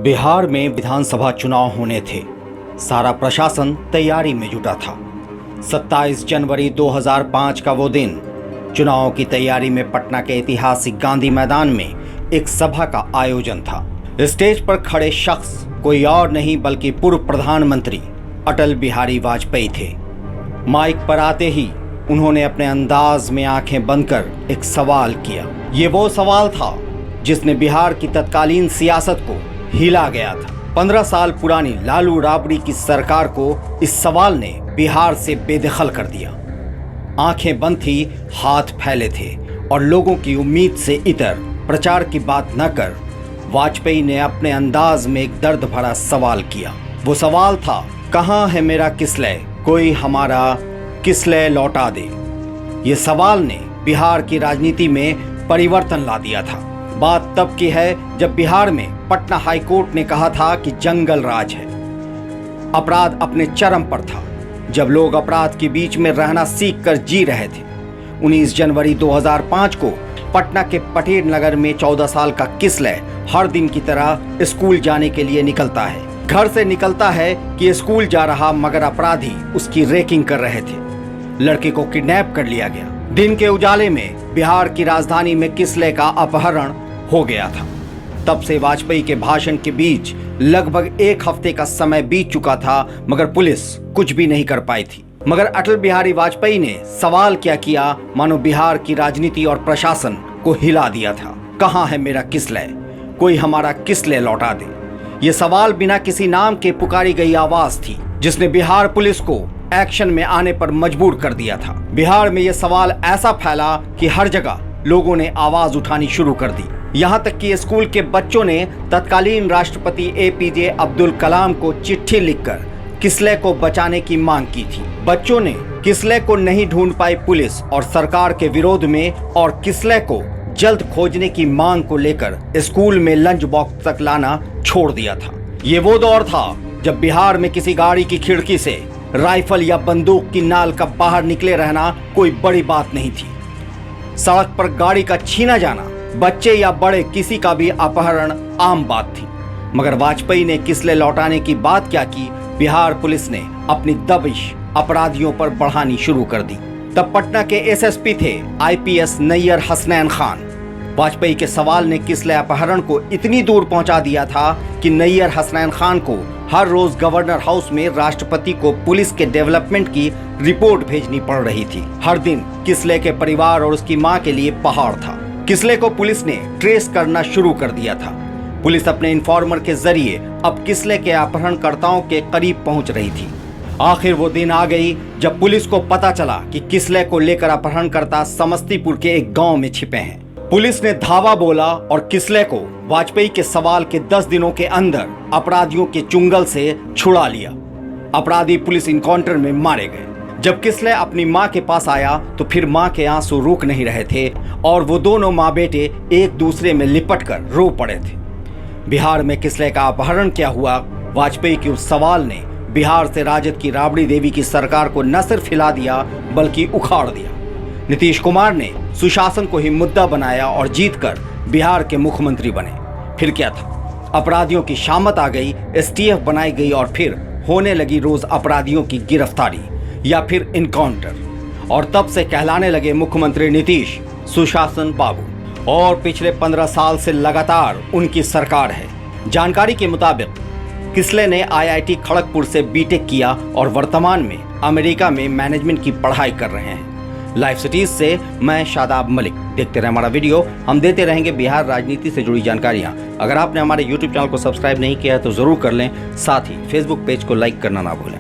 बिहार में विधानसभा चुनाव होने थे। सारा प्रशासन तैयारी में जुटा था। 27 जनवरी 2005 का वो दिन, चुनाव की तैयारी में पटना के ऐतिहासिक गांधी मैदान में एक सभा का आयोजन था। स्टेज पर खड़े शख्स कोई और नहीं बल्कि पूर्व प्रधानमंत्री अटल बिहारी वाजपेयी थे। माइक पर आते ही उन्होंने अपने अंदाज में आंखें बंद कर एक सवाल किया। ये वो सवाल था जिसने बिहार की तत्कालीन सियासत को हिला गया था। 15 साल पुरानी लालू राबड़ी की सरकार को इस सवाल ने बिहार से बेदखल कर दिया। आंखें बंद थी, हाथ फैले थे और लोगों की उम्मीद से इतर प्रचार की बात न कर वाजपेयी ने अपने अंदाज में एक दर्द भरा सवाल किया। वो सवाल था, कहाँ है मेरा किसलय, कोई हमारा किसलय लौटा दे। ये सवाल ने बिहार की राजनीति में परिवर्तन ला दिया था। बात तब की है जब बिहार में पटना हाई कोर्ट ने कहा था कि जंगल राज है। अपराध अपने चरम पर था जब लोग अपराध के बीच में रहना सीख कर जी रहे थे। 19 जनवरी 2005 को पटना के पटेल नगर में 14 साल का किसलय हर दिन की तरह स्कूल जाने के लिए निकलता है। घर से निकलता है कि स्कूल जा रहा, मगर अपराधी उसकी रेकिंग कर रहे थे। लड़के को किडनैप कर लिया गया। दिन के उजाले में बिहार की राजधानी में किसलय का अपहरण हो गया था। तब से वाजपेयी के भाषण के बीच लगभग एक हफ्ते का समय बीत चुका था, मगर पुलिस कुछ भी नहीं कर पाई थी। मगर अटल बिहारी वाजपेयी ने सवाल क्या किया, मानो बिहार की राजनीति और प्रशासन को हिला दिया था। कहाँ है मेरा किसलय, कोई हमारा किसलय लौटा दे। ये सवाल बिना किसी नाम के पुकारी गई आवाज थी जिसने बिहार पुलिस को एक्शन में आने पर मजबूर कर दिया था। बिहार में यह सवाल ऐसा फैला कि हर जगह लोगों ने आवाज उठानी शुरू कर दी। यहाँ तक कि स्कूल के बच्चों ने तत्कालीन राष्ट्रपति APJ अब्दुल कलाम को चिट्ठी लिखकर किसलय को बचाने की मांग की थी। बच्चों ने किसलय को नहीं ढूंढ पाई पुलिस और सरकार के विरोध में और किसलय को जल्द खोजने की मांग को लेकर स्कूल में लंच बॉक्स तक लाना छोड़ दिया था। ये वो दौर था जब बिहार में किसी गाड़ी की खिड़की से राइफल या बंदूक की नाल का बाहर निकले रहना कोई बड़ी बात नहीं थी। सड़क पर गाड़ी का छीना जाना, बच्चे या बड़े किसी का भी अपहरण आम बात थी। मगर वाजपेयी ने किसलय लौटाने की बात क्या की, बिहार पुलिस ने अपनी दबिश अपराधियों पर बढ़ानी शुरू कर दी। तब पटना के SSP थे IPS नैयर हसनैन खान। वाजपेयी के सवाल ने किसलय अपहरण को इतनी दूर पहुंचा दिया था कि नैयर हसनैन खान को हर रोज गवर्नर हाउस में राष्ट्रपति को पुलिस के डेवलपमेंट की रिपोर्ट भेजनी पड़ रही थी। हर दिन किसलय के परिवार और उसकी मां के लिए पहाड़ था। किसलय को पुलिस ने ट्रेस करना शुरू कर दिया था। पुलिस अपने इन्फॉर्मर के जरिए अब किसलय के अपहरणकर्ताओं के करीब पहुंच रही थी। आखिर वो दिन आ गई जब पुलिस को पता चला कि किसलय को लेकर अपहरणकर्ता समस्तीपुर के एक गांव में छिपे हैं। पुलिस ने धावा बोला और किसलय को वाजपेयी के सवाल के 10 दिनों के अंदर अपराधियों के चुंगल से छुड़ा लिया। अपराधी पुलिस इनकाउंटर में मारे गए। जब किसलय अपनी मां के पास आया तो फिर मां के आंसू रुक नहीं रहे थे और वो दोनों माँ बेटे एक दूसरे में लिपटकर रो पड़े थे। बिहार में किसलय का अपहरण क्या हुआ, वाजपेयी के उस सवाल ने बिहार से राजद की राबड़ी देवी की सरकार को न सिर्फ हिला दिया बल्कि उखाड़ दिया। नीतीश कुमार ने सुशासन को ही मुद्दा बनाया और जीतकर बिहार के मुख्यमंत्री बने। फिर क्या था, अपराधियों की शामत आ गई, STF बनाई गई और फिर होने लगी रोज अपराधियों की गिरफ्तारी या फिर इनकाउंटर। और तब से कहलाने लगे मुख्यमंत्री नीतीश सुशासन बाबू। और पिछले 15 साल से लगातार उनकी सरकार है। जानकारी के मुताबिक किसलय ने IIT खड़गपुर से BTech किया और वर्तमान में अमेरिका में मैनेजमेंट की पढ़ाई कर रहे हैं। लाइव सिटीज से मैं शादाब मलिक। देखते रहे हमारा वीडियो, हम देते रहेंगे बिहार राजनीति से जुड़ी जानकारियां। अगर आपने हमारे YouTube चैनल को सब्सक्राइब नहीं किया है तो जरूर कर लें, साथ ही Facebook पेज को लाइक करना ना भूलें।